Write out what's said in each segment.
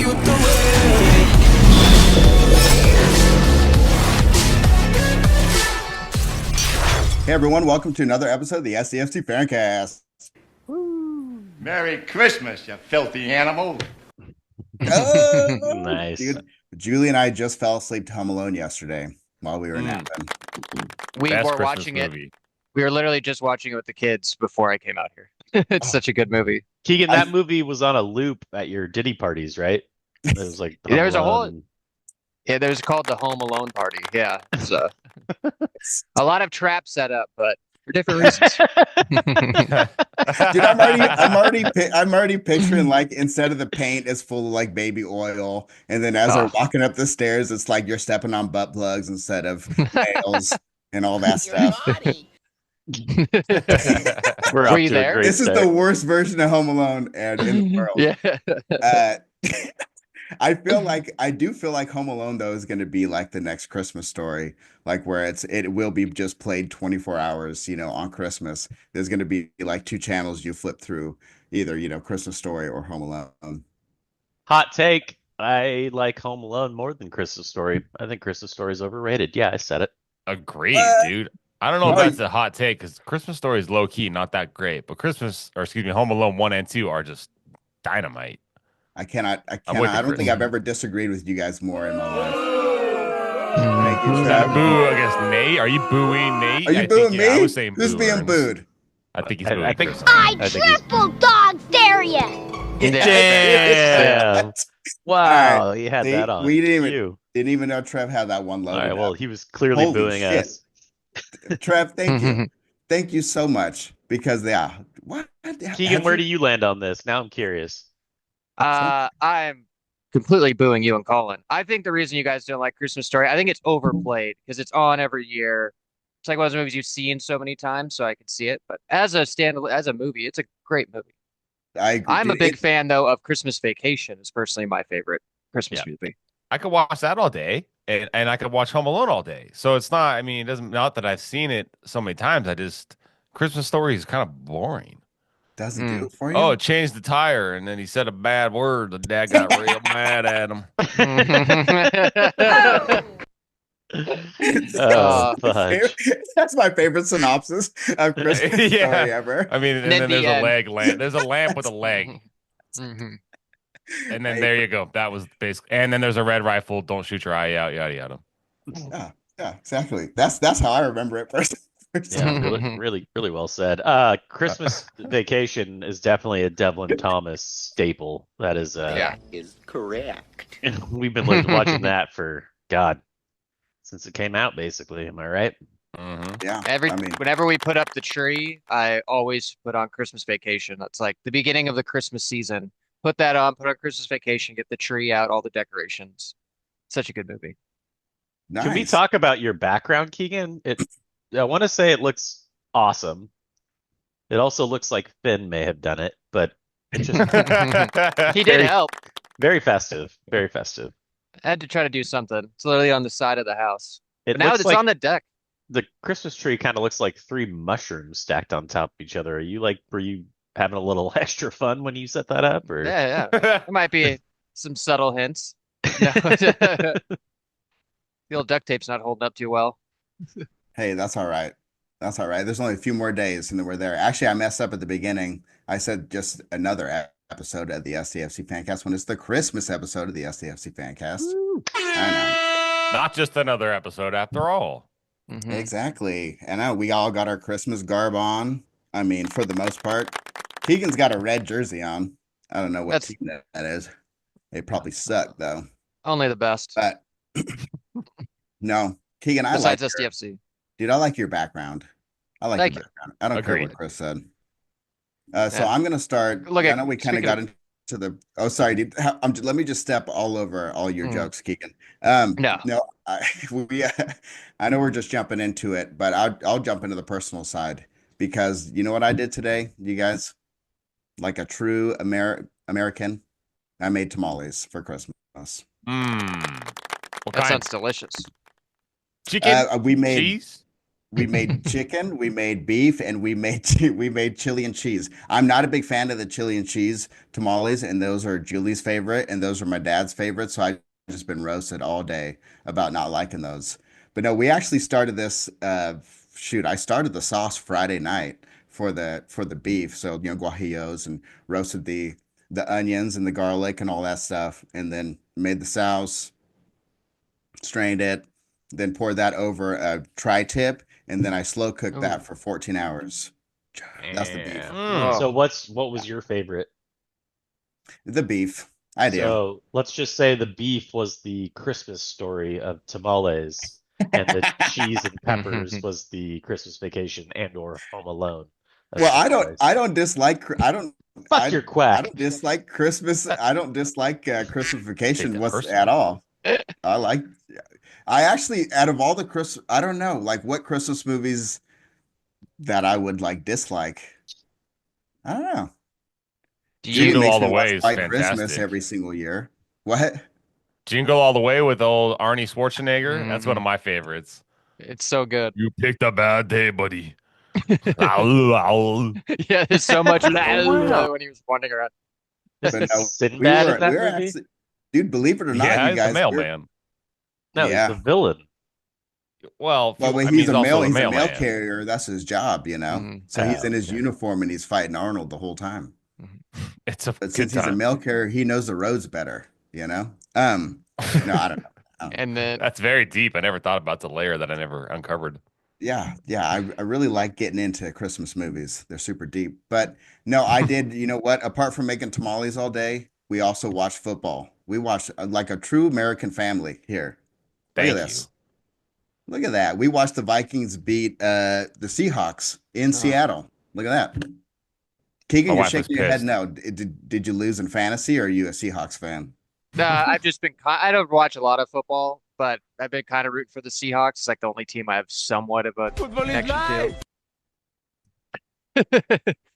you through it. Hey everyone, welcome to another episode of the SDFC Fancast. Merry Christmas, you filthy animal. Oh, Nice. dude. Julie and I just fell asleep to Home Alone yesterday while we were napping. We Best were Christmas watching movie. it. We were literally just watching it with the kids before I came out here. It's such a good movie. Keegan, that movie was on a loop at your Diddy parties, right? It was like There was a Home whole- Alone. Yeah, there's called the Home Alone Party. Yeah, it's a lot of traps set up, but for different reasons. Dude, I'm already picturing like instead of the paint, it's full of like baby oil, and then as they're walking up the stairs, it's like you're stepping on butt plugs instead of nails and all that stuff. We're Were off you to a there? great This is start. the worst version of Home Alone and in the world. Yeah. I do feel like Home Alone though is going to be like the next Christmas Story, like where it will be just played 24 hours, on Christmas. There's going to be like two channels you flip through, either, Christmas Story or Home Alone. Hot take. I like Home Alone more than Christmas Story. I think Christmas Story is overrated. Yeah, I said it. Agreed, What? dude. I don't know if No, that's a hot take because Christmas Story is low key, not that great. But Home Alone 1 and 2 are just dynamite. I cannot. with I the don't think Chris. I've ever disagreed with you guys more in my life. Mm-hmm. Thank you, Is that a Trev. boo against Nate? Are you booing Nate? Are you I booing think, me? I was saying Who's boo being Ernst. booed? I think he's I booing think- Chris. I I think he's- triple dog dare you. Damn. Wow, All you had See, that on. we didn't You. even know Trev had that one All loaded right, well, up. he was clearly Holy booing shit. us. Trev, thank you. Thank you so much because what? Keegan, where do you land on this? Now I'm curious. I'm completely booing you and Colin. I think the reason you guys don't like Christmas Story, I think it's overplayed because it's on every year. It's like one of those movies you've seen so many times, so I could see it. But as a movie, it's a great movie. I agree. I'm a big fan though of Christmas Vacation. It's personally my favorite Christmas movie. I could watch that all day, and I could watch Home Alone all day. So it's not. I mean, it doesn't. Not that I've seen it so many times. Christmas Story is kind of boring. Doesn't do it for you. Oh, it changed the tire, and then he said a bad word. The dad got real mad at him. Oh, fudge. That's my favorite synopsis of Christmas Yeah. Story ever. I mean, and then then the there's end. a lamp. There's a lamp with a leg, Mhm. and then there you go. That was basically. And then there's a red rifle. Don't shoot your eye out. Yada yada. Yeah, exactly. That's how I remember it first. Yeah, really well said. Christmas Vacation is definitely a Devlin Thomas staple. That is Is correct. we've been watching that for God since it came out, basically. Am I right? Mm-hmm. Yeah. Whenever we put up the tree, I always put on Christmas Vacation. That's like the beginning of the Christmas season. Put that on, put on Christmas Vacation, get the tree out, all the decorations. Such a good movie. Nice. Can we talk about your background, Keegan? I want to say it looks awesome. It also looks like Finn may have done it, but it just He did help. very festive. Very festive. I had to try to do something. It's literally on the side of the house. It But now looks it's like on the deck. the Christmas tree kind of looks like three mushrooms stacked on top of each other. Were you having a little extra fun when you set that up? Or Yeah. There might be some subtle hints. No. The old duct tape's not holding up too well. Hey, that's all right. That's all right. There's only a few more days and then we're there. Actually, I messed up at the beginning. I said just another episode of the SDFC Fancast when it's the Christmas episode of the SDFC Fancast. I Not just another episode after all. know. Exactly. And we all got our Christmas garb on. I mean, for the most part. Keegan's got a red jersey on. I don't know what That's- team that is. They probably suck though. Only the best. But no, Keegan, I like Besides your, SDFC. dude, I like your background. I like Thank your you. background. I don't care Agreed. what Chris said. So Yeah. I'm gonna start. Look I at- know we kind of speaking got of- into the. Oh, sorry, dude. Let me just step all over all your Mm. jokes, Keegan. No. I know we're just jumping into it, but I'll jump into the personal side because you know what I did today, you guys, like a true American. I made tamales for Christmas. What That kind? sounds delicious. Chicken? We made Cheese? we made chicken, we made beef, and we made we made chili and cheese. I'm not a big fan of the chili and cheese tamales, and those are Julie's favorite, and those are my dad's favorite. So I just been roasted all day about not liking those. But no, we actually started this. Shoot, I started the sauce Friday night for the beef. So guajillos and roasted the onions and the garlic and all that stuff, and then made the sauce, strained it, then poured that over a tri-tip, and then I slow cooked Ooh. that for 14 hours. That's the beef. Damn. Mm. So what was your favorite? The beef. I do. So let's just say the beef was the Christmas story of tamales, and the cheese and peppers was the Christmas Vacation and or Home Alone of Well, tamales. I don't dislike Fuck your I quack. don't dislike Christmas. I don't dislike Christmas Vacation Take it what's personal. at all. I like I actually out of all the Christmas I don't know like what Christmas movies that I would like dislike. I don't know. Do Julie you? Jingle makes All the me watch Way is White Christmas fantastic. every single year. What? Jingle All the Way with old Arnie Schwarzenegger. That's one of my favorites. It's so good. You picked a bad day, buddy. Ow, ow. Yeah, there's so much Oh, wow. when he was wandering around. Is But no, Sinbad in that we were movie? actually, dude. Believe it or not, Yeah, you he's the guys, mailman. No, he's yeah. the villain. Well, Well, I but mean, he's also the he's a mail mailman. carrier. That's his job, you know. Mhm. So he's in his Okay. uniform and he's fighting Arnold the whole time. It's a But good since he's a time. mail carrier, he knows the roads better, you know. No, I don't know. And then That's very deep. I never thought about the layer that I never uncovered. Yeah, yeah, I really like getting into Christmas movies. They're super deep. But no, I did, you know what? Apart from making tamales all day, we also watched football. We watched like a true American family here. Look at Thank you. this. Look at that. We watched the Vikings beat the Seahawks in Oh. Seattle. Look at that. My Keegan, you're wife was shaking your head pissed. no. Did you lose in fantasy or are you a Seahawks fan? I've just been I don't watch a lot of football, but I've been kind of rooting for the Seahawks. It's like the only team I have somewhat of a connection to.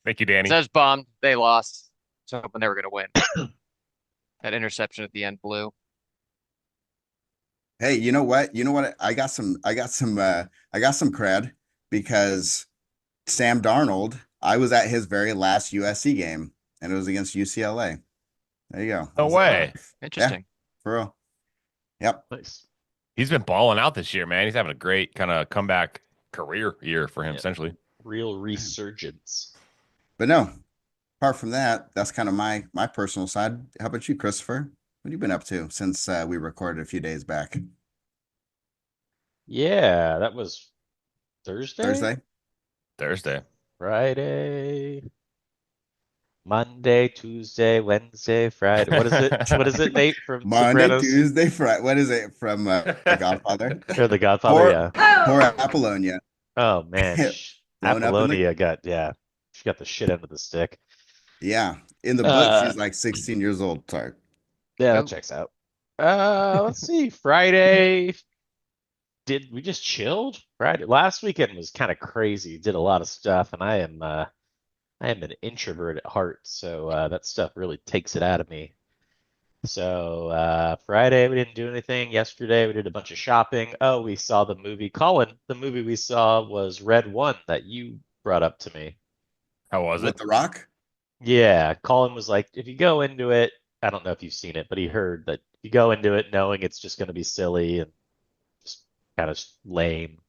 Thank you, Danny. So I was bummed they lost. So hoping they were gonna win. That interception at the end blew. Hey, you know what? You know what? I got some cred because Sam Darnold, I was at his very last USC game and it was against UCLA. There you go. No way. Interesting. For real. Yep. Nice. He's been balling out this year, man. He's having a great kind of comeback career year for him, Yeah. essentially. Real resurgence. But no, apart from that, that's kind of my personal side. How about you, Christopher? What have you been up to since we recorded a few days back? Yeah, that was Thursday? Thursday. Friday. Monday, Tuesday, Wednesday, Friday. What is it? What is it, Nate, from Monday, Sopranos? Tuesday, Friday. What is it from The Godfather? Or The Godfather, yeah. Poor Apollonia. Oh man, Blown up in the- Apollonia she got the shit end of the stick. Yeah. In the book, she's like 16 years old. Sorry. Yeah, Nope. that checks out. Let's see. Friday, did we just chilled? Friday last weekend was kind of crazy. Did a lot of stuff, and I am an introvert at heart, so that stuff really takes it out of me. So Friday we didn't do anything. Yesterday we did a bunch of shopping. Oh, we saw the movie. Colin, the movie we saw was Red One that you brought up to me. How was With it? The Rock? Yeah, Colin was like, if you go into it, I don't know if you've seen it, but he heard that if you go into it knowing it's just going to be silly and just kind of lame,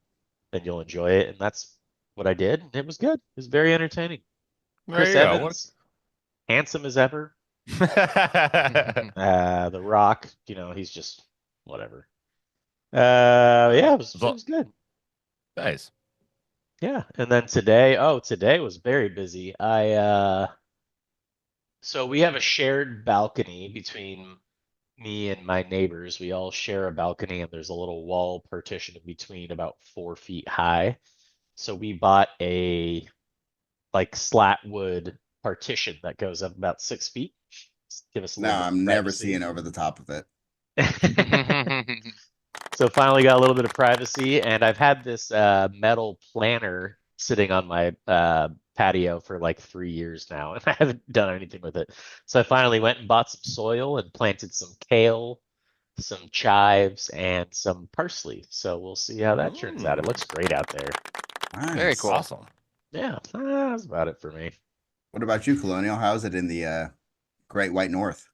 then you'll enjoy it. And that's what I did. And it was good. It was very entertaining. There Chris you go. Evans, handsome as ever. What- The Rock, he's just whatever. Yeah, it was good. Nice. Yeah, and then today was very busy. So we have a shared balcony between me and my neighbors. We all share a balcony, and there's a little wall partition in between about 4 feet high. So we bought a slat wood partition that goes up about 6 feet. Just give us a No, little bit of I'm never privacy. seeing over the top of it. So finally got a little bit of privacy, and I've had this metal planter sitting on my patio for like 3 years now, and I haven't done anything with it. So I finally went and bought some soil and planted some kale some chives, and some parsley. So we'll see how that turns out. It looks great out there. Very Nice. cool. Awesome. Yeah, that's about it for me. What about you, Colonial? How's it in the Great White North?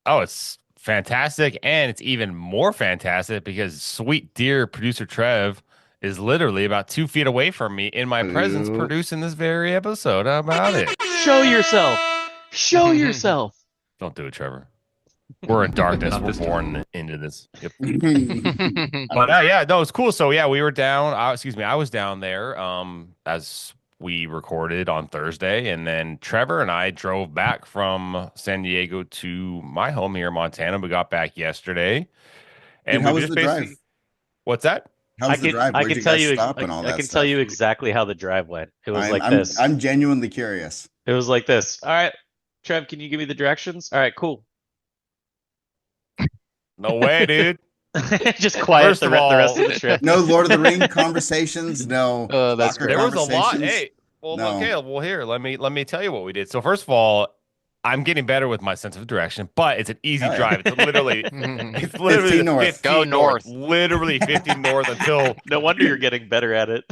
Oh, it's fantastic, and it's even more fantastic because sweet dear producer Trev is literally about 2 feet away from me in my presence, Ooh. producing this very episode. How about it? Show yourself. Show yourself. Don't do it, Trevor. We're in darkness. Not We're this time. born into this. Yep. Nice. But yeah, no, it's cool. So yeah, we were down. I was down there. As we recorded on Thursday, and then Trevor and I drove back from San Diego to my home here in Montana. We got back yesterday, and Dude, how we was just the basically. drive? What's that? How was the drive? I Where'd can you tell guys you. stop and all I that can stuff? tell you exactly how the drive went. It was like I'm this. I'm genuinely curious. It was like this. All right, Trev, can you give me the directions? All right, cool. No way, dude. Just quiet First the of rest of all- the trip. No Lord of the Ring conversations. No That's soccer great. There was a lot. conversations. Hey, well, No. okay. Well, here, let me tell you what we did. So first of all, I'm getting better with my sense of direction, but it's an easy Oh, yeah. drive. It's literally, it's literally 15 north. 15 Go north. literally 15 north until. No wonder you're getting better at it.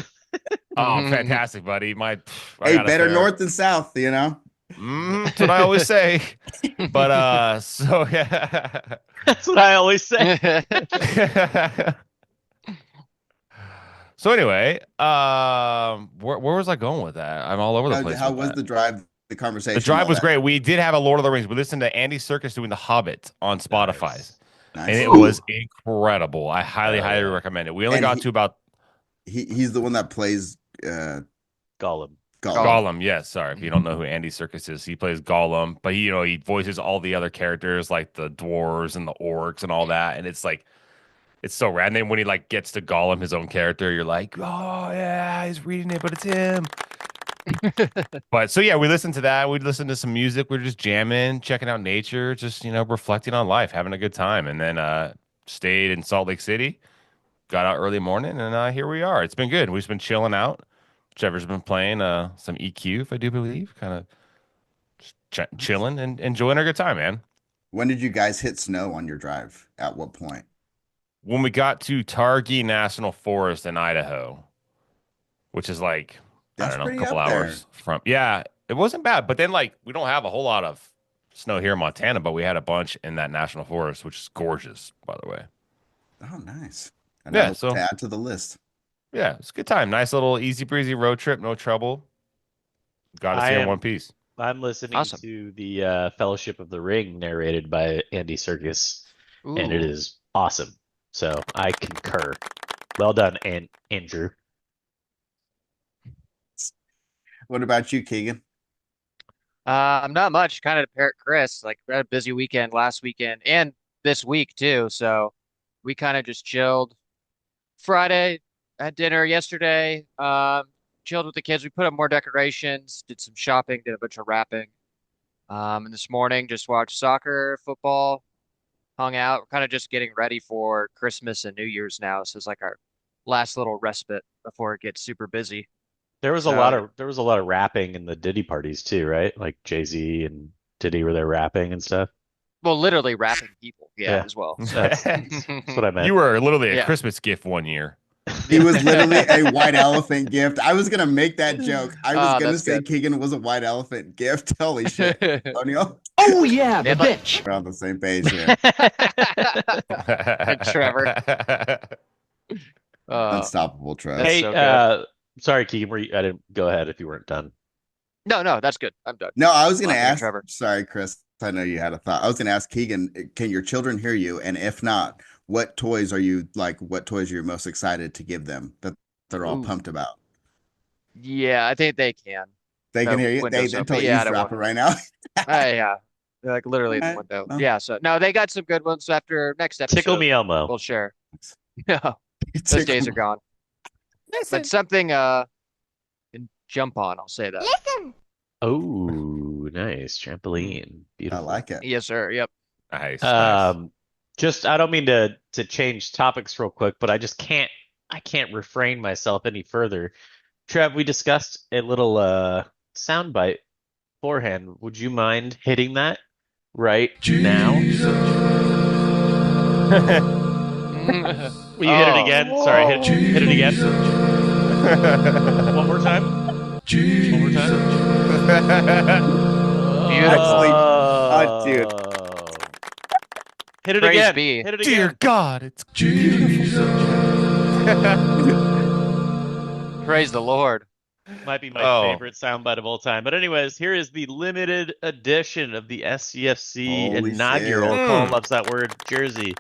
Oh, fantastic, buddy! I Hey, got us better there. north than south, you know? That's what I always say. But so yeah. That's what I always say. So anyway, where was I going with that? I'm all over the place. How with was that. the drive, the conversation? The drive all was that? great. We did have a Lord of the Rings. We listened to Andy Serkis doing The Hobbit on Spotify, Nice. Nice. and it was incredible. I highly, Hell highly yeah. recommend it. We only And got to about He's the one that plays Gollum. Gollum. Yes, sorry if you don't know who Andy Serkis is. He plays Gollum, but he voices all the other characters like the dwarves and the orcs and all that, and it's like. It's so rad. And then when he like gets to Gollum, his own character, you're like, oh yeah, he's reading it, but it's him. But so yeah, we listened to that. We listened to some music. We were just jamming, checking out nature, just reflecting on life, having a good time. And then stayed in Salt Lake City, got out early morning, and here we are. It's been good. We've just been chilling out. Trevor's been playing some EQ, if I do believe, kind of chilling and enjoying our good time, man. When did you guys hit snow on your drive? At what point? When we got to Targhee National Forest in Idaho, which is like, That's I don't know, a pretty couple up there. hours from. Yeah, it wasn't bad. But then, like, we don't have a whole lot of snow here in Montana, but we had a bunch in that national forest, which is gorgeous, by the way. Oh, nice. Yeah, To so add to the list. yeah, it's a good time. Nice little easy breezy road trip, no trouble. Got us here in one piece. I'm listening Awesome. to the Fellowship of the Ring narrated by Andy Serkis, and it Ooh. is awesome. So I concur. Well done, Andrew. What about you, Keegan? Not much. Kind of to parrot Chris. Like we had a busy weekend last weekend and this week too. So we kind of just chilled. Friday, had dinner yesterday. Chilled with the kids. We put up more decorations, did some shopping, did a bunch of wrapping. And this morning just watched soccer, football, hung out. We're kind of just getting ready for Christmas and New Year's now. So it's like our last little respite before it gets super busy. There was So- a lot of rapping in the Diddy parties too, right? Like Jay-Z and Diddy were there rapping and stuff. Well, literally wrapping people, Yeah. as well. That's what I meant. You were literally a Yeah. Christmas gift one year. He was literally a white elephant gift. I was gonna make that joke. I was Oh, gonna that's say good. Keegan was a white elephant gift. Holy shit, Antonio. Oh yeah, Yeah, the but- bitch. We're on the same page here. Trevor. Unstoppable, Trev. That's Hey, so good. sorry, Keegan, I didn't go ahead if you weren't done. No, that's good. I'm done. No, I was gonna Laughing at ask. Trevor. Sorry, Chris. I know you had a thought. I was gonna ask Keegan, can your children hear you? And if not, what toys are you like? What toys are you most excited to give them that they're all Ooh. pumped about? Yeah, I think they can. They can The hear you. window's They open. totally Yeah, I don't eavesdrop want- it right now. Yeah. They're like literally in the Alright, window. well. Yeah, so no, they got some good ones after next episode. Tickle me Elmo. We'll share. No, those days are gone. But something can jump on, I'll say that. Listen. Oh, nice trampoline. I Beautiful. like it. Yes, sir. Yep. Nice. Just I don't mean to change topics real quick, but I can't refrain myself any further. Trev, we discussed a little soundbite beforehand. Would you mind hitting that right now? Will you hit it again? Sorry, hit it again. One more time. One more time. Beautiful. Dude. Hit it Praise again. be. Hit it Dear again. God, it's beautiful. Praise the Lord. Might be my Oh. favorite soundbite of all time. But anyways, here is the limited edition of the SDFC Holy inaugural. shit. Colin loves that word, jersey.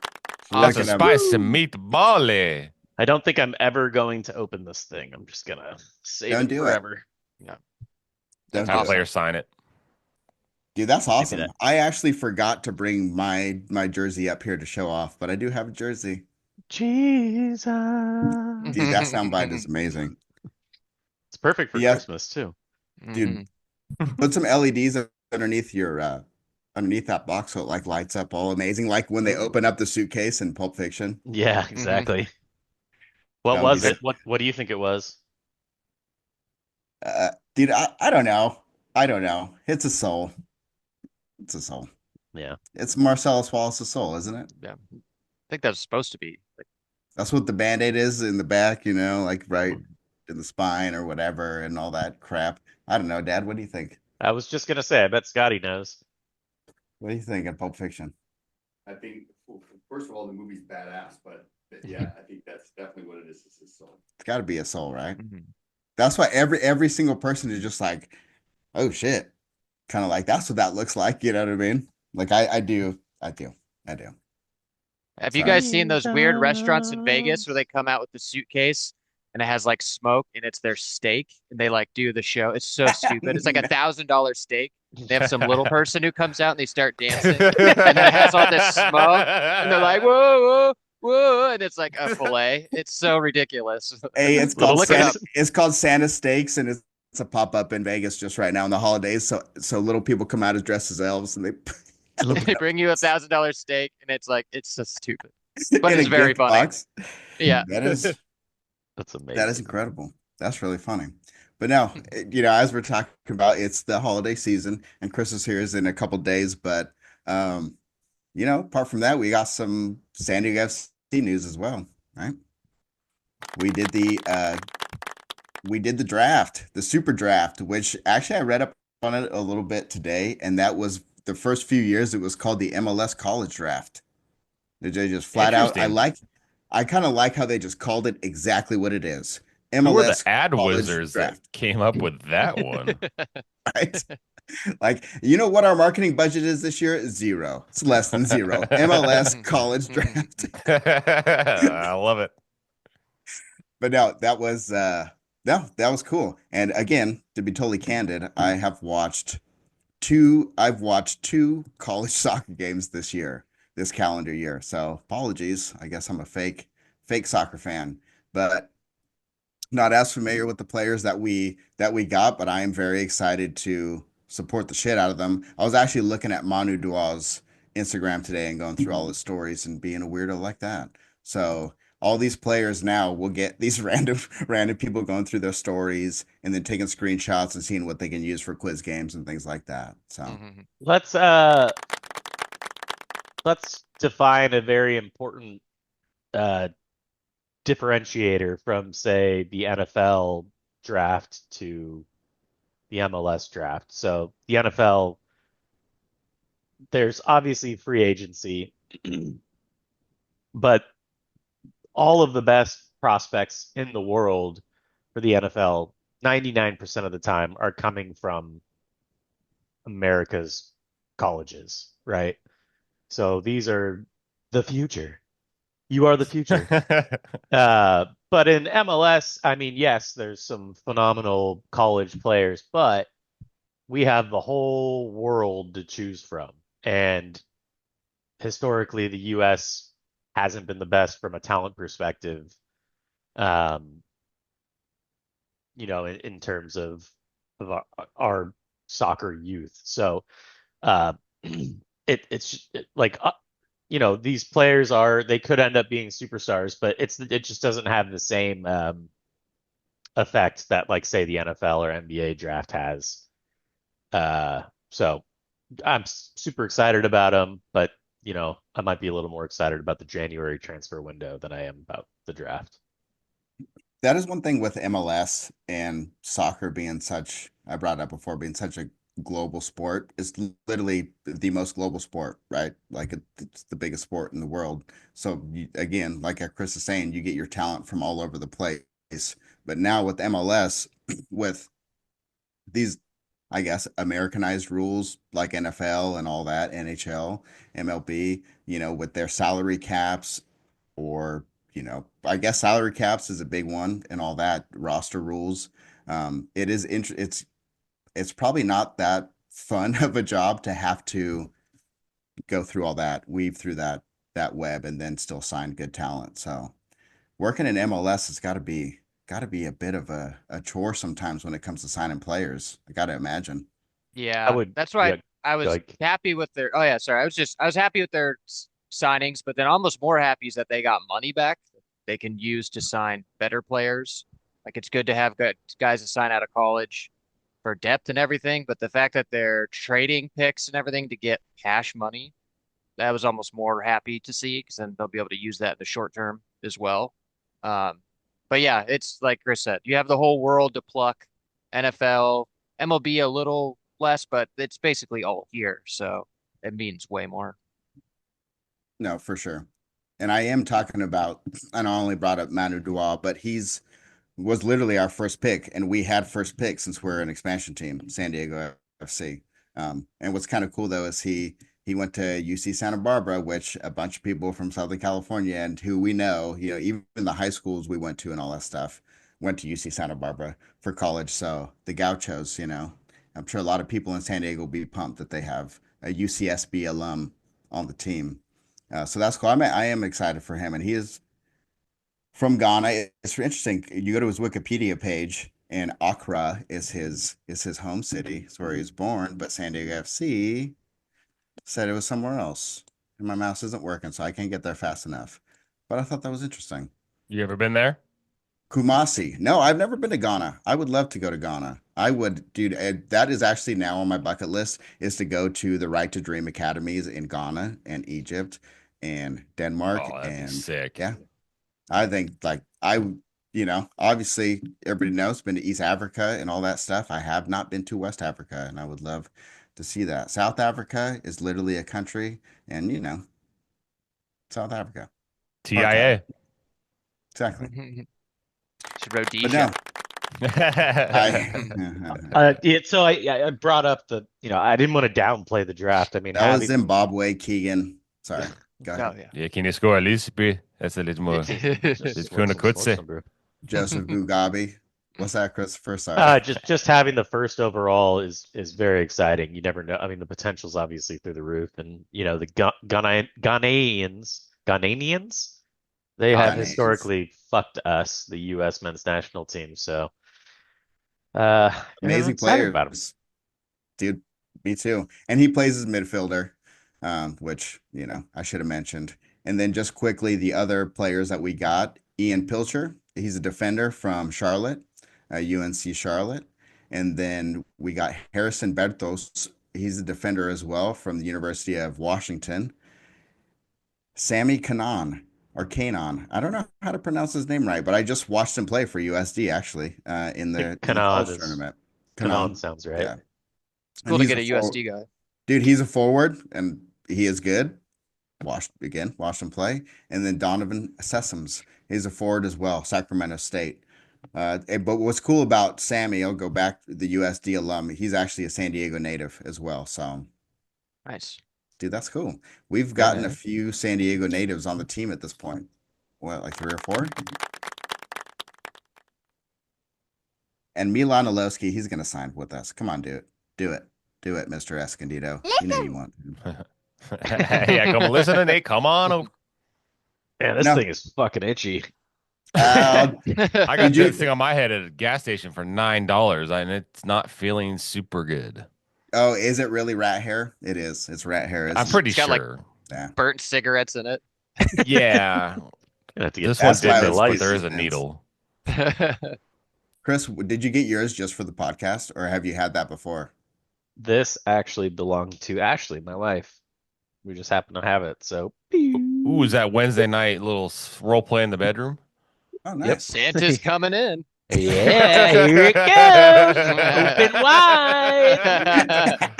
That's a Look at 'em. spicy meatball. I don't think I'm ever going to open this thing. I'm just gonna save Don't it do it. forever. Don't That's do Have it. awesome. players sign it. Dude, that's Maybe awesome. that. I actually forgot to bring my jersey up here to show off, but I do have a jersey. Jesus. Dude, that soundbite is amazing. It's perfect for Yeah, Christmas too. dude, put some LEDs underneath your underneath that box so it like lights up all amazing, like when they open up the suitcase in Pulp Fiction. Yeah, exactly. What That would be was it? sick. What do you think it was? Dude, I don't know. I don't know. It's a soul. It's a soul. Yeah. It's Marcellus Wallace's soul, isn't it? Yeah. I think that's supposed to be. Like, That's what the Band-Aid is in the back, like right in the spine or whatever and all that crap. I don't know, Dad. What do you think? I was just gonna say, I bet Scotty knows. What do you think of Pulp Fiction? I think, first of all, the movie's badass, but yeah, I think that's definitely what it is. It's his soul. It's got to be a soul, right? That's why every single person is just like, oh shit, kind of like that's what that looks like. You know what I mean? Like I do. have you Sorry. guys seen those weird restaurants in Vegas where they come out with the suitcase and it has like smoke and it's their steak and they like do the show? It's so stupid. It's like $1,000 steak. They have some little person who comes out and they start dancing and then it has all this smoke and they're like, whoa, whoa, whoa, and it's like a fillet. It's so ridiculous. Hey, it's Little called Look it Santa, up. it's called Santa Steaks, and it's a pop up in Vegas just right now in the holidays. So little people come out as dressed as elves, and they They bring you $1,000 steak and it's like, it's so stupid, but in it's a very gift funny. box. Yeah. That is That's amazing. that is incredible. That's really funny. But no, as we're talking about, it's the holiday season, and Christmas here is in a couple days. But apart from that, we got some San Diego F.C. news as well, right? We did the draft, the super draft, which actually I read up on it a little bit today, and that was the first few years it was called the MLS College Draft. They just flat out. I kind of like how they just called it exactly what it is. Who were the MLS ad College wizards Draft, that came up with that one? right? Like, you know what our marketing budget is this year? Zero. It's less than zero. MLS College Draft. I love it. But no, that was cool. And again, to be totally candid, I've watched two college soccer games this calendar year. So apologies. I guess I'm a fake soccer fan, but not as familiar with the players that we got, but I am very excited to support the shit out of them. I was actually looking at Manu Dua's Instagram today and going through all his stories and being a weirdo like that. So all these players now will get these random people going through their stories and then taking screenshots and seeing what they can use for quiz games and things like that. So Let's define a very important differentiator from, say, the NFL draft to the MLS draft. So the NFL, there's obviously free agency, but all of the best prospects in the world for the NFL, 99% of the time, are coming from America's colleges, right? So these are the future. You are the future. But in MLS, I mean, yes, there's some phenomenal college players, but we have the whole world to choose from. And historically, the US hasn't been the best from a talent perspective, in terms of our soccer youth. So it's like these players they could end up being superstars, but it just doesn't have the same effect that, like, say, the NFL or NBA draft has. So I'm super excited about them, but I might be a little more excited about the January transfer window than I am about the draft. That is one thing with MLS and soccer being such, I brought it up before, being such a global sport. It's literally the most global sport, right? Like it's the biggest sport in the world. So again, like Chris is saying, you get your talent from all over the place. But now with MLS, with these, I guess, Americanized rules like NFL and all that, NHL, MLB, with their salary caps or, I guess salary caps is a big one and all that roster rules. It is it's probably not that fun of a job to have to go through all that, weave through that web and then still sign good talent. So working in MLS has got to be a bit of a chore sometimes when it comes to signing players. I got to imagine. I Yeah, would, that's why yeah, I was like, happy with their. Oh yeah, sorry. I was happy with their signings, but then almost more happy is that they got money back that they can use to sign better players. Like it's good to have good guys to sign out of college for depth and everything, but the fact that they're trading picks and everything to get cash money, that was almost more happy to see because then they'll be able to use that in the short term as well. Um, but yeah, it's like Chris said, you have the whole world to pluck. NFL, MLB a little less, but it's basically all here, so it means way more. No, for sure. And I am talking about, I not only brought up Manu Dual, but he's was literally our first pick, and we had first pick since we're an expansion team, San Diego FC. And what's kind of cool though is he went to UC Santa Barbara, which a bunch of people from Southern California and who we know, even the high schools we went to and all that stuff, went to UC Santa Barbara for college. So the Gauchos, I'm sure a lot of people in San Diego will be pumped that they have a UCSB alum on the team. So that's cool. I am excited for him, and he is from Ghana. It's interesting. You go to his Wikipedia page, and Accra is his home city. It's where he was born. But San Diego FC said it was somewhere else. And my mouse isn't working, so I can't get there fast enough. But I thought that was interesting. You ever been there? Kumasi. No, I've never been to Ghana. I would love to go to Ghana. I would, dude. That is actually now on my bucket list is to go to the Right to Dream academies in Ghana and Egypt and Denmark Oh, that'd be and sick. yeah, I think like obviously everybody knows been to East Africa and all that stuff. I have not been to West Africa, and I would love to see that. South Africa is literally a country, and South Africa, apartheid, TIA. exactly. Should But Rhodesia. no, I so I brought up I didn't want to downplay the draft. I mean, that was having Zimbabwe, Keegan. Sorry, go Oh ahead. Ja, kan I score Lisby? Altså lidt more. just kunde kutse. Joseph Mugabe. What's that, Christopher? Sorry. Just having the first overall is very exciting. You never know. I mean, the potential's obviously through the roof, and the Ghanaians, they have Ghanaians. historically fucked us, the U.S. men's national team. So, I'm Amazing excited about him. players, dude. Me too. And he plays as midfielder, which I should have mentioned. And then just quickly, the other players that we got: Ian Pilcher. He's a defender from Charlotte, UNC Charlotte. And then we got Harrison Bertos. He's a defender as well from the University of Washington. Sammy Kanan or Kanon. I don't know how to pronounce his name right, but I just watched him play for USD actually in the college tournament. Kanon sounds right. Yeah. It's cool And to he's get a USD guy. dude, he's a forward and he is good. Watched him play. And then Donovan Sessoms, he's a forward as well, Sacramento State. But what's cool about Sammy, I'll go back to the USD alum. He's actually a San Diego native as well. So, Nice. dude, that's cool. We've gotten a few San Diego natives on the team at this point. What, like 3 or 4? And Milan Alowski, he's going to sign with us. Come on, do it. Do it. Do it, Mr. Escondido. You know you want to. Yeah, come listen to Nate. Come on. Man, this No. thing is fucking itchy. I got Did you- this thing on my head at a gas station for $9, and it's not feeling super good. Oh, is it really rat hair? It is. It's rat hair. I'm pretty It's got, like, sure. Yeah. Burnt cigarettes in it. Yeah. Gonna have to get This one That's why I didn't, was but pleased there with is a this. needle. Chris, did you get yours just for the podcast, or have you had that before? This actually belonged to Ashley, my wife. We just happen to have it. So, Ooh, is that Wednesday night little role play in the bedroom? Oh, Yep. nice. Santa's coming in. Yeah, here it goes. Open wide.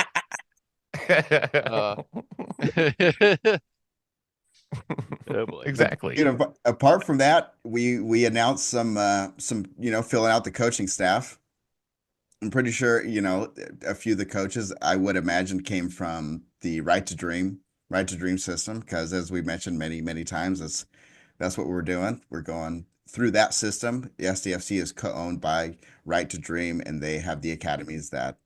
Oh boy. Exactly. Apart from that, we announced some filling out the coaching staff. I'm pretty sure a few of the coaches I would imagine came from the Right to Dream system because as we mentioned many times, that's what we're doing. We're going through that system. The SDFC is co-owned by Right to Dream, and they have the academies that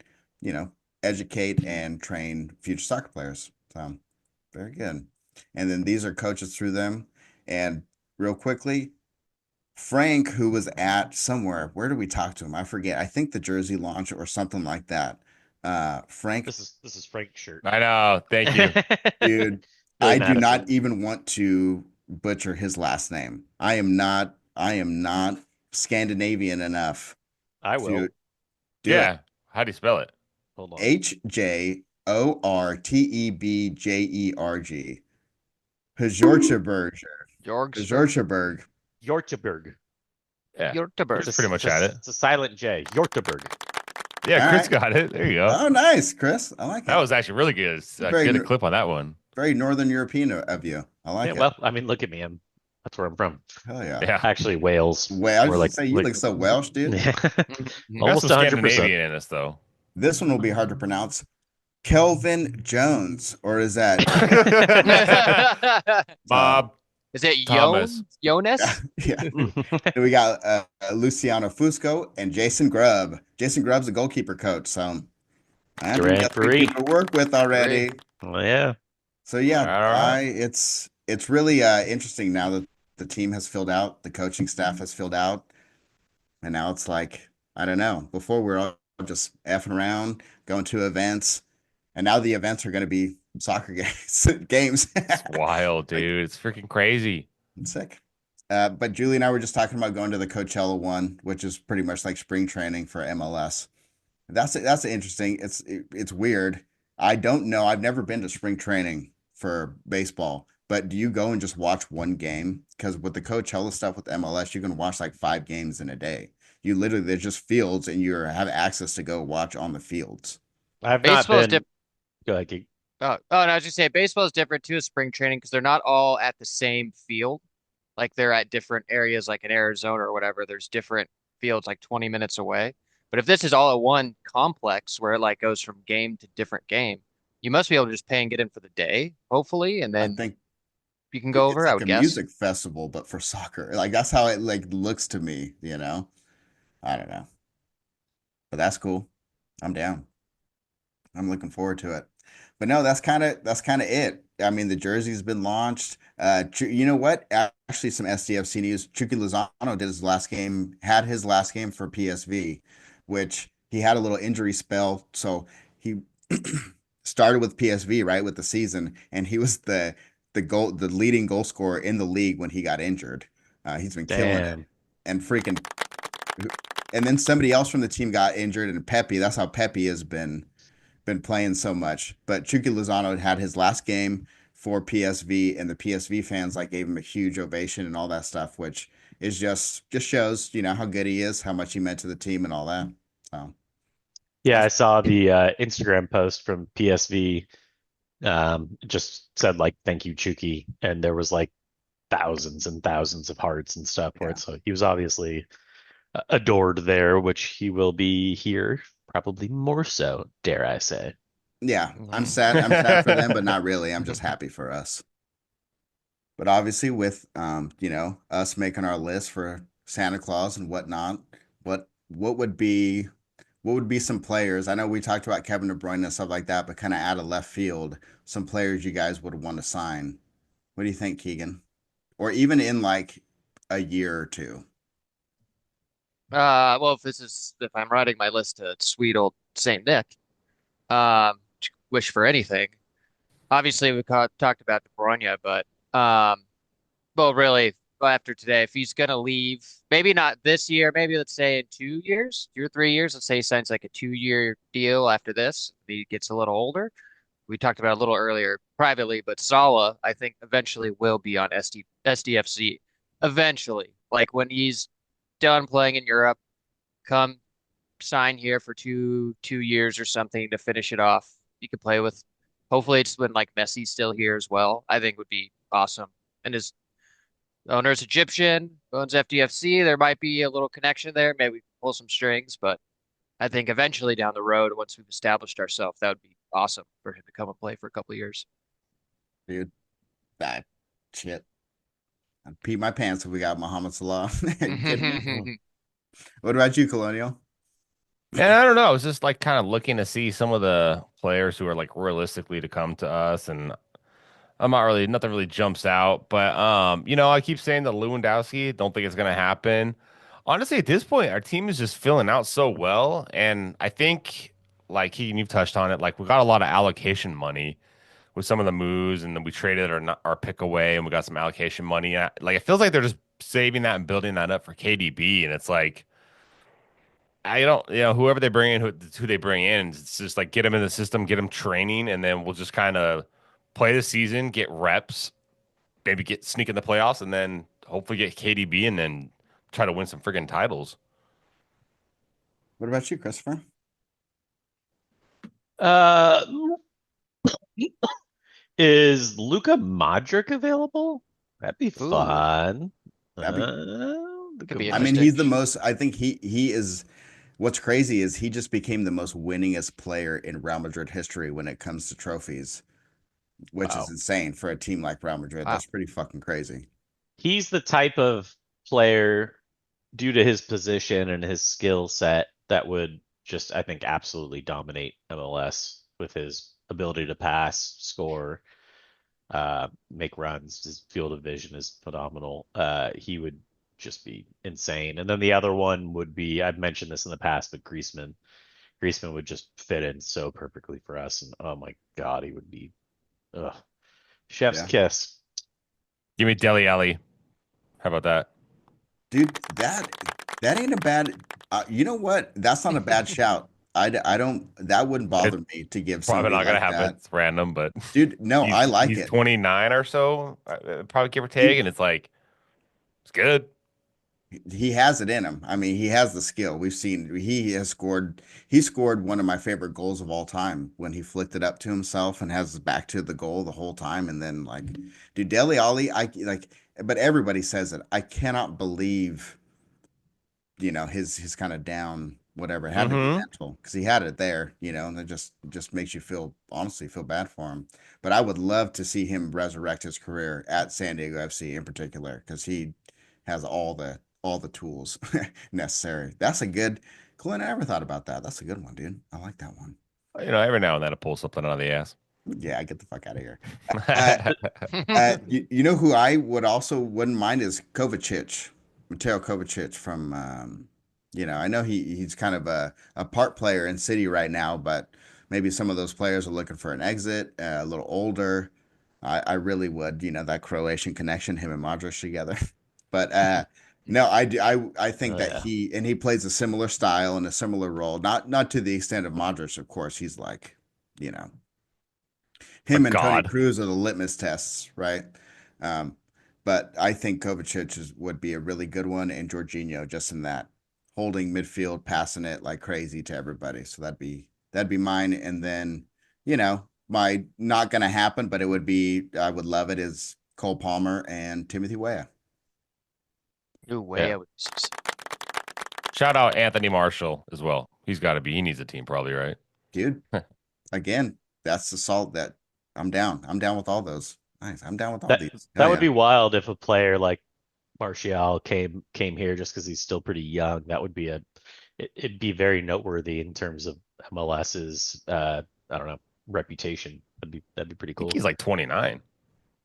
you know educate and train future soccer players. So very good. And then these are coaches through them. And real quickly, Frank, who was at somewhere, where did we talk to him? I forget. I think the jersey launch or something like that. Frank, This is Frank's shirt. I know. Thank you. dude, Really I mad do at not me. even want to butcher his last name. I am not Scandinavian enough I will. to do it. Yeah. How do you spell it? Hold on. HJORTEBJERG. Hjortjeberger. Jorgsberg. Hjortjeberg. Yorteberg. Yeah. Jorgberg. Chris pretty much had it. It's a silent J. Yorteberg. Yeah, All Chris right. got it. There you go. Oh, nice, Chris. I like That it. was actually really good. Very Get a nor- clip on that one. Very Northern European of you. I like Yeah, it. well, I mean, look at me. That's where I'm from. Hell yeah. Yeah. Actually, Wales. Well, I was We're just like, gonna say you look so Welsh, dude. We got almost some 100%. Scandinavian in us, though. This one will be hard to pronounce. Kelvin Jones, or is that Bob Is it Thomas. Jonas? yeah. And we got Luciano Fusco and Jason Grubb. Jason Grubb's a goalkeeper coach, so I think Grand that's good Prix. people to work with already. Well, yeah. So yeah, All right. it's really interesting now that the team has filled out, the coaching staff has filled out, and now it's like I don't know. Before we are all just effing around, going to events, and now the events are going to be soccer games. It's wild, dude. It's freaking crazy. It's sick. But Julie and I were just talking about going to the Coachella one, which is pretty much like spring training for MLS. That's interesting. It's weird. I don't know. I've never been to spring training for baseball, but do you go and just watch one game? Because with the Coachella stuff with MLS, you can watch like 5 games in a day. You literally there's just fields, and you have access to go watch on the fields. I've not Baseball's been. Go ahead, Keegan. and I was just saying baseball is different too as spring training because they're not all at the same field. Like they're at different areas, like in Arizona or whatever. There's different fields like 20 minutes away. But if this is all at one complex where it like goes from game to different game, you must be able to just pay and get in for the day, hopefully, and I then think you can go over, it's I like would a guess. music festival, but for soccer. Like that's how it like looks to me, you know? I don't know. But that's cool. I'm down. I'm looking forward to it. But no, that's kind of it. I mean, the jersey's been launched. You know what? Actually, some SDFC news. Chucky Lozano had his last game for PSV, which he had a little injury spell. So he started with PSV, right, with the season, and he was the leading goal scorer in the league when he got injured. He's been killing it Damn. and freaking. And then somebody else from the team got injured, and Pepe. That's how Pepe has been playing so much. But Chucky Lozano had his last game for PSV, and the PSV fans like gave him a huge ovation and all that stuff, which is just shows how good he is, how much he meant to the team, and all that. So Yeah, I saw the Instagram post from PSV. Just said like thank you, Chucky, and there was like thousands and thousands of hearts and stuff for yeah, it. So he was obviously adored there, which he will be here probably more so, dare I say. yeah. I'm sad. I'm sad for them, but not really. I'm just happy for us. But obviously, with us making our list for Santa Claus and whatnot, what would be some players? I know we talked about Kevin De Bruyne and stuff like that, but kind of out of left field, some players you guys would want to sign. What do you think, Keegan? Or even in like a year or two? Well, if I'm writing my list to sweet old Saint Nick, wish for anything. Obviously, talked about De Bruyne, but well, really, after today, if he's gonna leave, maybe not this year, maybe let's say in 2 years, 2 or 3 years, let's say he signs like a 2-year deal after this, if he gets a little older. we talked about a little earlier privately, but Sala, I think eventually will be on SDFC. Eventually, like when he's done playing in Europe, come sign here for two years or something to finish it off. You could play with. Hopefully, it's when like Messi's still here as well. I think would be awesome. And his owner's Egyptian, owns FDFC. There might be a little connection there. Maybe pull some strings, but I think eventually down the road, once we've established ourselves, that would be awesome for him to come and play for a couple of years. Dude. That shit. I'd pee my pants if we got Muhammad Salah. Are you kidding me? What about you, Colonial? And I don't know. It's just like kind of looking to see some of the players who are like realistically to come to us, and I'm not really nothing really jumps out. But I keep saying the Lewandowski. Don't think it's gonna happen. Honestly, at this point, our team is just filling out so well, and I think like Keegan, you've touched on it. Like we got a lot of allocation money with some of the moves, and then we traded our pick away, and we got some allocation money. Like it feels like they're just saving that and building that up for KDB, and it's like. I don't, whoever they bring in, who they bring in, it's just like get them in the system, get them training, and then we'll just kind of play the season, get reps, maybe sneak in the playoffs, and then hopefully get KDB and then try to win some friggin' titles. What about you, Christopher? Uh, is Luka Modric available? That'd be Ooh. fun. That'd be- Could be I mean, he's the interesting. most. I think he is. What's crazy is he just became the most winningest player in Real Madrid history when it comes to trophies, which Wow. is insane for a team like Real Madrid. Wow. That's pretty fucking crazy. He's the type of player, due to his position and his skill set, that would just, I think, absolutely dominate MLS with his ability to pass, score, make runs. His field of vision is phenomenal. He would just be insane. And then the other one would be, I've mentioned this in the past, but Griezmann. Griezmann would just fit in so perfectly for us. And oh my God, he would be chef's Yeah. kiss. Give me Dele Alli. How about that? Dude, that ain't a bad. You know what? That's not a bad shout. I don't. That wouldn't bother me to give Probably somebody not gonna like happen. that. It's random, but Dude, no, I like he's it. 29 or so, probably give or take, Dude, and it's like it's good. he has it in him. I mean, he has the skill. We've seen he scored one of my favorite goals of all time when he flicked it up to himself and has his back to the goal the whole time. And then like, dude, Dele Alli, I like, but everybody says it. I cannot believe, his kind of down, whatever. It had to be Mm-hmm. mental because he had it there, and it just makes you honestly feel bad for him. But I would love to see him resurrect his career at San Diego FC in particular because he has all the tools necessary. That's a good. Clint, I never thought about that. That's a good one, dude. I like that one. Every now and then I pull something out of the ass. Yeah, get the fuck out of here. Uh, you know who I wouldn't mind is Kovacic, Mateo Kovacic from I know he's kind of a part player in City right now, but maybe some of those players are looking for an exit, a little older. I really would, that Croatian connection, him and Modric together. But no, I think Oh, that yeah. he plays a similar style and a similar role, not to the extent of Modric, of course. He's like, you know, A him and Tony god. Cruz are the litmus tests, right? Um, but I think Kovacic would be a really good one, and Jorginho just in that holding midfield, passing it like crazy to everybody. So that'd be mine. And then my not gonna happen, but I would love it is Cole Palmer and Timothy Weah. New way Yeah. I would Shout out Anthony Marshall as well. He's got to be. He needs a team, probably, right? Dude, again, that's the salt that I'm down. I'm down with all those. Nice. I'm down with all That these. that Hell would yeah. be wild if a player like Martial came here just because he's still pretty young. That would be it'd be very noteworthy in terms of MLS's I don't know, reputation. That'd be pretty I think cool. he's like 29.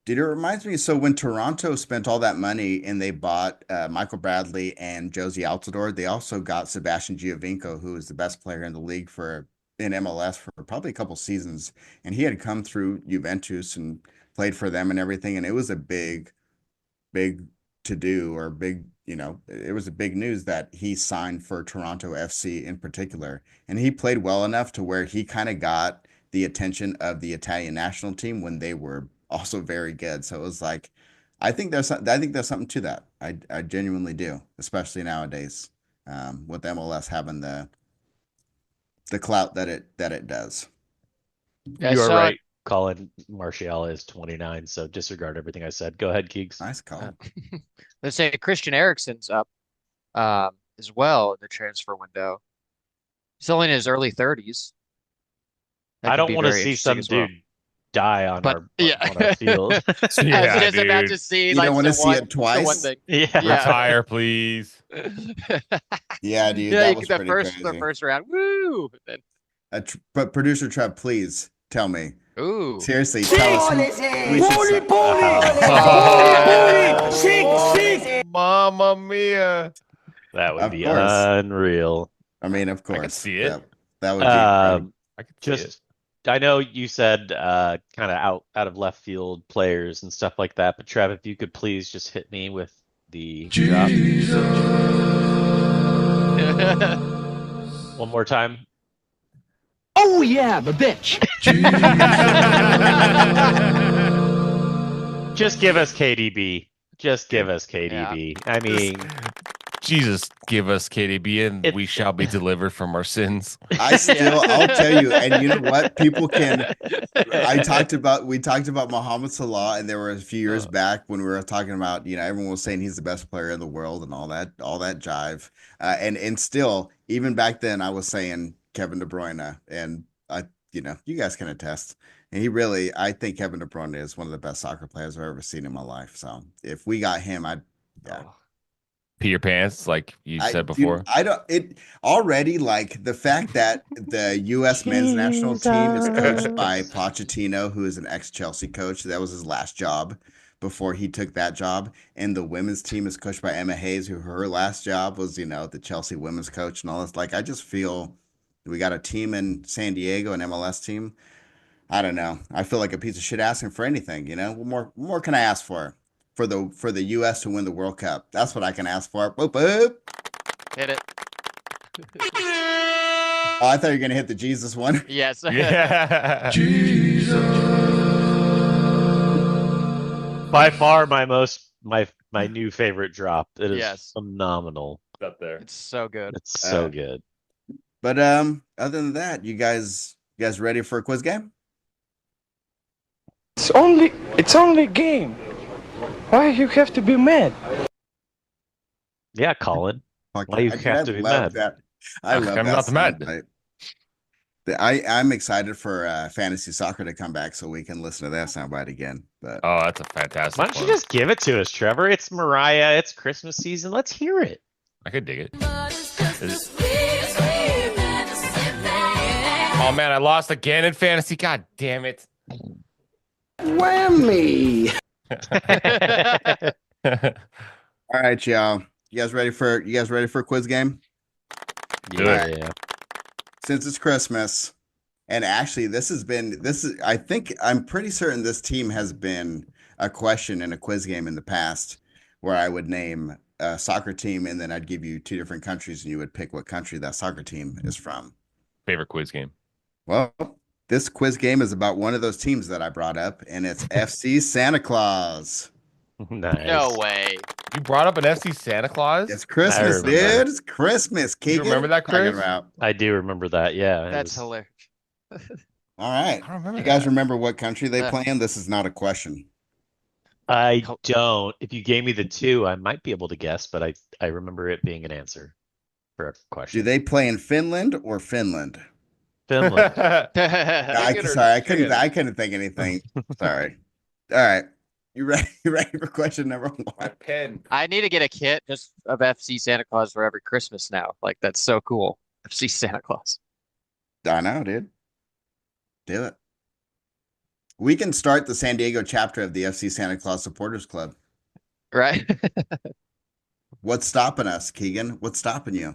Dude, it reminds me. So when Toronto spent all that money and they bought Michael Bradley and Josie Altidore, they also got Sebastian Giovinco, who is the best player in the league in MLS for probably a couple seasons. And he had come through Juventus and played for them and everything. And it was a big to do or big, it was a big news that he signed for Toronto FC in particular. And he played well enough to where he kind of got the attention of the Italian national team when they were also very good. So it was like, I think there's something to that. I genuinely do, especially nowadays, with MLS having the clout that it does. Yeah, I You are saw- right. Colin Martial is 29, so disregard everything I said. Go ahead, Keegs. Nice call. Let's say Christian Eriksen's up as well in the transfer window. He's only in his early 30s. That I could don't be want to very see interesting some as well. dude die on But our yeah, on our field. I was Yeah, just about dude. to see You like don't want the to see one, it twice? the one thing. Yeah. Yeah. Retire, please. Yeah, dude, Yeah, that you was get pretty the crazy. first round. Woo! Then, But producer Trev, please tell me. ooh. Seriously, tell us who we should Oh, Mamma mia. That would Of be course. unreal. I mean, of course. I could see it. That would be incredible. I could see it. Just I know you said kind of out of left field players and stuff like that, but Trev, if you could please just hit me with the drop one more time. Oh yeah, the bitch. Just give us KDB. Just give us KDB. I mean, Jesus, give us KDB and we shall be delivered from our sins. I'll tell you, and you know what? People can. We talked about Mohamed Salah, and there were a few years back when we were talking about, everyone was saying he's the best player in the world and all that jive. And still, even back then, I was saying Kevin De Bruyne, and you guys can attest. And I think Kevin De Bruyne is one of the best soccer players I've ever seen in my life. So if we got him, Pee your pants, like you said before. Already, like the fact that the U.S. men's national team is coached by Pochettino, who is an ex-Chelsea coach. That was his last job before he took that job. And the women's team is coached by Emma Hayes, who her last job was, the Chelsea women's coach and all this. Like, I just feel we got a team in San Diego, an MLS team. I don't know. I feel like a piece of shit asking for anything, What more can I ask for? For the U.S. to win the World Cup. That's what I can ask for. Boop, boop. Hit it. Oh, I thought you were going to hit the Jesus one. Yes. Yeah. by far my new favorite drop. It is Yes. phenomenal. Up there. It's so good. It's so good. But other than that, you guys ready for a quiz game? It's only a game. Why you have to be mad? Yeah, Colin. Fuck, Why you have to be mad? That. I love I'm that. not mad. soundbite. I'm excited for fantasy soccer to come back so we can listen to that soundbite again. But Oh, that's a fantastic Why don't you one. just give it to us, Trevor? It's Mariah. It's Christmas season. Let's hear it. I could dig it. Oh man, I lost again in fantasy. God damn it. Whammy. all right, y'all. You guys ready for a quiz game? Do it. Yeah. Since it's Christmas, and actually I'm pretty certain this team has been a question in a quiz game in the past where I would name a soccer team and then I'd give you two different countries and you would pick what country that soccer team is from. Favorite quiz game. Well, this quiz game is about one of those teams that I brought up, and it's FC Santa Claus. Nice. No way. You brought up an FC Santa Claus? It's Christmas, remember. dude. It's Christmas. You remember that, Chris? I do remember that. Yeah. That's hilarious. All right. I don't remember You guys that. remember what country they Yeah. play in? This is not a question. I don't. If you gave me the two, I might be able to guess, but I remember it being an answer for a question. Do they play in Finland or Finland? Finland. I couldn't think anything. Sorry. All right. You ready? You ready for question number My one? pen. I need to get a kit just of FC Santa Claus for every Christmas now. Like, that's so cool. FC Santa Claus. I know, dude. Do it. We can start the San Diego chapter of the FC Santa Claus Supporters Club. Right? What's stopping us, Keegan? What's stopping you?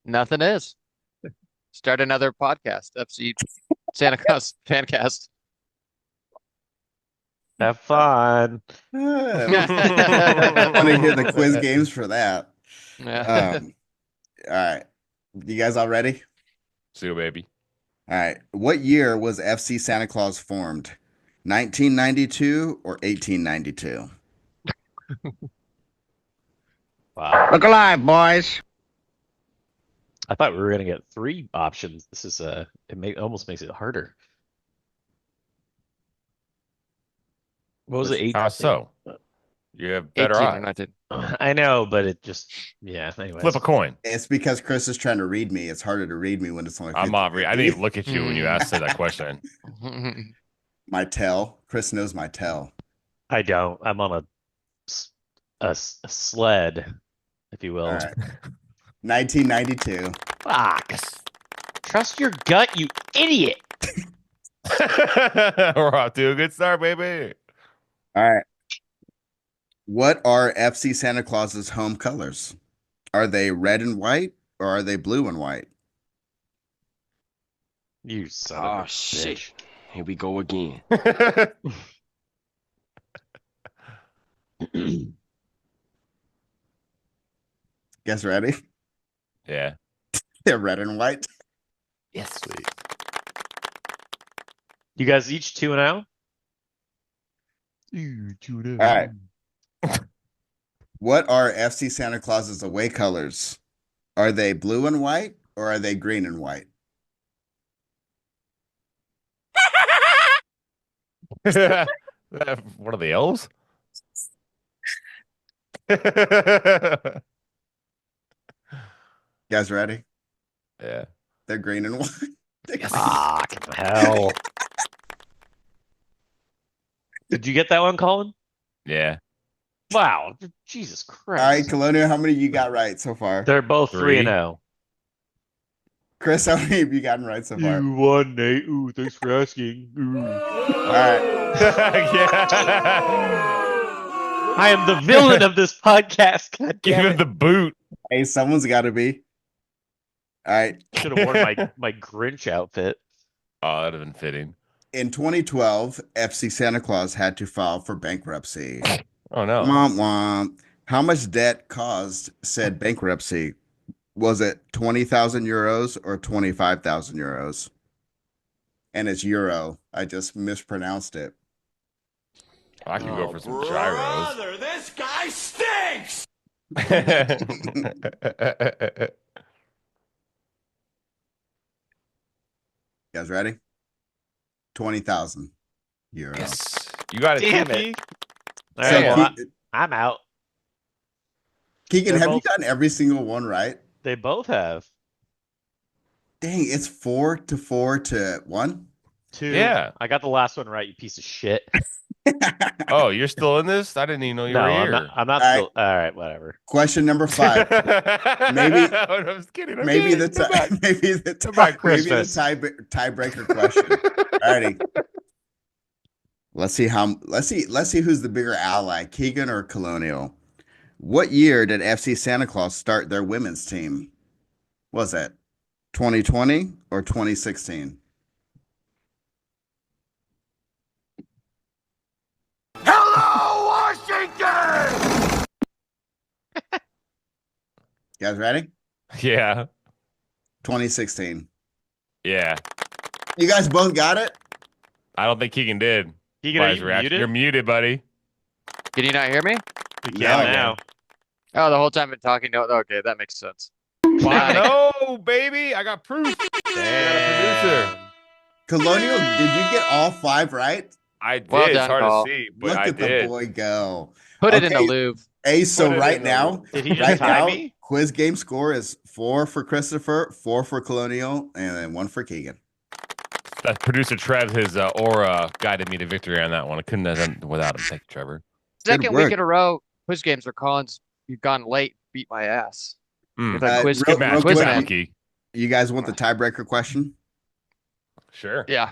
Nothing is. Start another podcast. FC Santa Claus Fancast. Have fun. I want to hear the quiz games for that. Yeah. All right. You guys all ready? See you, baby. All right. What year was FC Santa Claus formed? 1992 or 1892? Wow. Look alive, boys. I thought we were gonna get 3 options. This is almost makes it harder. What was it? How so? You have 18 better or odds. 19. I know, but it just anyways. Flip a coin. It's because Chris is trying to read me. It's harder to read me when it's only 50, I'm not. I didn't even look at you when you asked that question. My tell. Chris knows my tell. I don't. I'm on a sled, if you will. All right. 1992. Fuck. Trust your gut, you idiot. We're off to a good start, baby. All right. What are FC Santa Claus's home colors? Are they red and white or are they blue and white? You son Oh, of a shit. bitch. Here we go again. You guys ready? Yeah. They're red and white. Yes. Sweet. You guys each 2-0? All right. What are FC Santa Claus's away colors? Are they blue and white or are they green and white? One of the elves? You guys ready? Yeah. They're green and white. Fuck hell. Did you get that one, Colin? Yeah. Wow. Jesus All right, Christ. Colonial, how many you got right so far? They're both 3. 3-0. Chris, how many have you gotten right so far? You won, Nate. Ooh, thanks for asking. Ooh. All right. Yeah. I am the villain of this podcast. God Give damn him it. the boot. Hey, someone's got to be. All right. Should have worn my Grinch outfit. Oh, that'd have been fitting. In 2012, FC Santa Claus had to file for bankruptcy. Oh no. Womp womp. How much debt caused said bankruptcy? Was it 20,000 euros or 25,000 euros? And it's euro. I just mispronounced it. I can go for some gyros. Brother, this guy stinks! You guys ready? 20,000 euros. Yes. You got it, Damn Tiki? it. All So, right, well, Ke- I'm out. Keegan, They're have you both- gotten every single one right? They both have. Dang, it's 4 to 1. 2. Yeah. I got the last one right, you piece of shit. Oh, you're still in this? I didn't even know you No, were I'm here. not. I'm not All right. still. All right, whatever. Question number 5. Maybe- I'm just kidding. I'm Maybe kidding. the Come back. maybe the Come back, maybe the Christmas. tiebreaker question. Alrighty. Let's see who's the bigger ally, Keegan or Colonial. What year did FC Santa Claus start their women's team? Was it 2020 or 2016? Hello, Washington! You guys ready? Yeah. 2016. Yeah. You guys both got it? I don't think Keegan did. Keegan, By are his you reaction. muted? You're muted, buddy. Can you not hear me? We can No. now. Oh, the whole time I've been talking. No, okay, that makes sense. I know, baby. I got proof. Damn. Colonial, did you get all 5 right? I did. Well it's done, hard Paul. to see, but Look I at did. the boy go. Put it in the Okay. Louvre. Hey, so Put it right in the- now, Did he just right tie now, me? quiz game score is 4 for Christopher, 4 for Colonial, and then 1 for Keegan. That producer Trev, his aura guided me to victory on that one. I couldn't have done it without him. Thank you, Trevor. Second work. week in a row, quiz games where Colin's you've gone late, beat my ass. Mm. If I quiz, real Good match. quiz Good man. match, Key. You guys want the tiebreaker question? Sure. Yeah.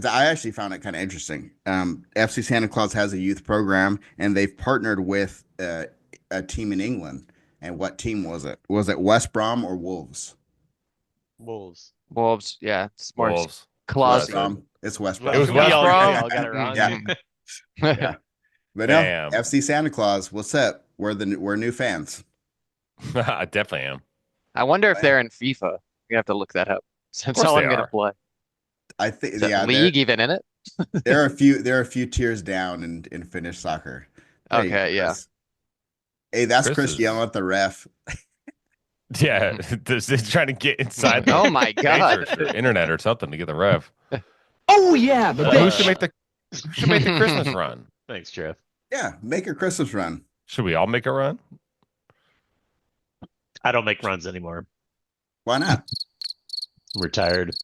I actually found it kind of interesting. FC Santa Claus has a youth program, and they've partnered with a team in England. And what team was it? Was it West Brom or Wolves? Wolves. Wolves. Yeah. It's more Wolves. West classy. Brom. It's West Well, Brom. It was we West all, Brom? we all got it wrong. Yeah. Yeah. But no, Damn. FC Santa Claus, what's up? We're new fans. I definitely am. I wonder if they're in FIFA. You have to look that up. That's course all they I'm gonna are. play. I think Is that yeah, league even in it? there are a few tiers down in Finnish soccer. There you go, Okay, yeah. Chris. Hey, that's Chris is- yelling at the ref. Yeah, this is trying to get inside the Oh my God. Matrix or internet or something to get the rev. Oh yeah, Who should make the Christmas run? Thanks, Trev. Yeah, make a Christmas run. Should we all make a run? I don't make runs anymore. Why not? I'm retired.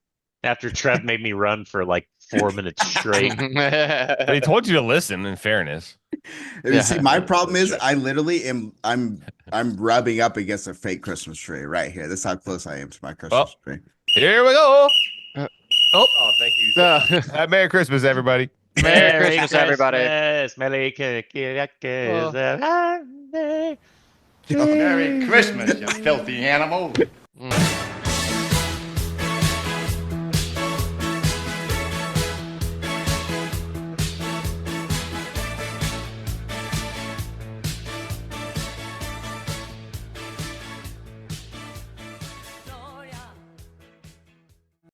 After Trev made me run for like 4 minutes straight. They told you to listen. In fairness, You see, my problem is Sure. I literally am I'm rubbing up against a fake Christmas tree right here. This is how close I am to my Christmas tree. here we go. Uh, Oh, thank you. Merry Christmas, everybody. Merry Christmas, everybody. Merry Christmas. Merry Christmas, you filthy animal.